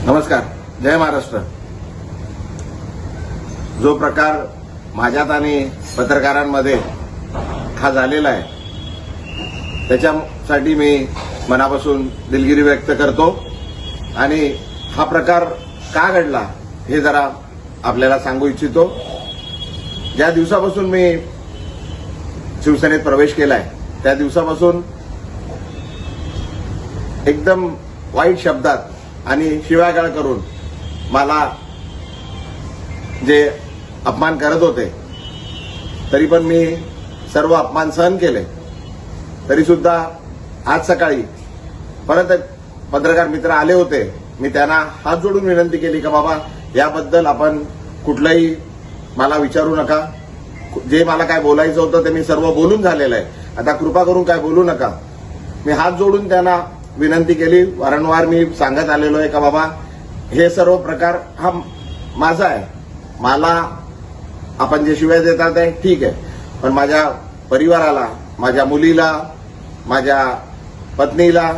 नमस्कार. जय महाराष्ट्र. जो प्रकार माझ्यात आणि पत्रकारांमध्ये हा झालेला आहे त्याच्यासाठी मी मनापासून दिलगिरी व्यक्त करतो आणि हा प्रकार का घडला हे जरा आपल्याला सांगू इच्छितो. ज्या दिवसापासून मी शिवसेनेत प्रवेश केलाय त्या दिवसापासून एकदम वाईट शब्दात आणि शिव्यागाळ करून मला जे अपमान करत होते तरी पण मी सर्व अपमान सहन केले. तरी सुद्धा आज सकाळी परत पत्रकार मित्र आले होते. मी त्यांना हात जोडून विनंती केली की बाबा याबद्दल आपण कुठलंही मला विचारू नका. जे मला काय बोलायचं होतं ते मी सर्व बोलून झालेलं आहे. आता कृपा करून काय बोलू नका. मी हात जोडून त्यांना विनंती केली. वारंवार मी सांगत आलेलो आहे का बाबा हे सर्व प्रकार हा माझा आहे. मला आपण जे शिव्या देतात आहे ठीक आहे, पण माझ्या परिवाराला, माझ्या मुलीला, माझ्या पत्नीला,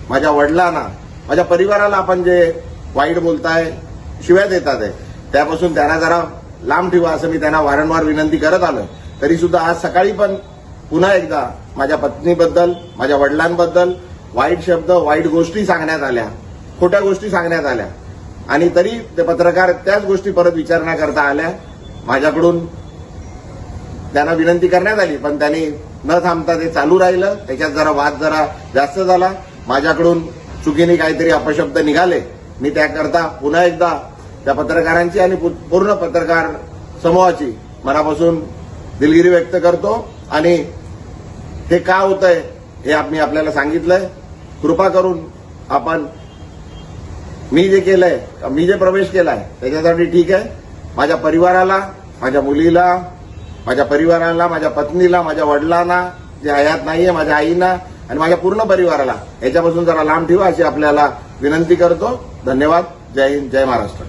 माझ्या वडिलांना, माझ्या परिवाराला आपण जे वाईट बोलताय, शिव्या देतात आहे त्यापासून त्यांना जरा लांब ठेवा असं मी त्यांना वारंवार विनंती करत आलोय. तरी सुद्धा आज सकाळी पण पुन्हा एकदा माझ्या पत्नीबद्दल, माझ्या वडिलांबद्दल वाईट शब्द, वाईट गोष्टी सांगण्यात आल्या, खोट्या गोष्टी सांगण्यात आल्या आणि तरी ते पत्रकार त्याच गोष्टी परत विचारणा करता आल्या. माझ्याकडून त्यांना विनंती करण्यात आली पण त्यांनी न थांबता ते चालू राहिलं. त्याच्यात जरा वाद जरा जास्त झाला. माझ्याकडून चुकीने काहीतरी अपशब्द निघाले. मी त्याकरता पुन्हा एकदा त्या पत्रकारांची आणि पूर्ण पत्रकार समूहाची मनापासून दिलगिरी व्यक्त करतो आणि हे का होतंय हे मी आपल्याला सांगितलंय. कृपा करून आपण मी जे केलंय, मी जे प्रवेश केलाय त्याच्यासाठी ठीक आहे. माझ्या परिवाराला, माझ्या मुलीला, माझ्या परिवाराला, माझ्या पत्नीला, माझ्या वडिलांना जे हयात नाहीये, माझ्या आईना आणि माझ्या पूर्ण परिवाराला याच्यापासून जरा लांब ठेवा अशी आपल्याला विनंती करतो. धन्यवाद. जय हिंद. जय महाराष्ट्र.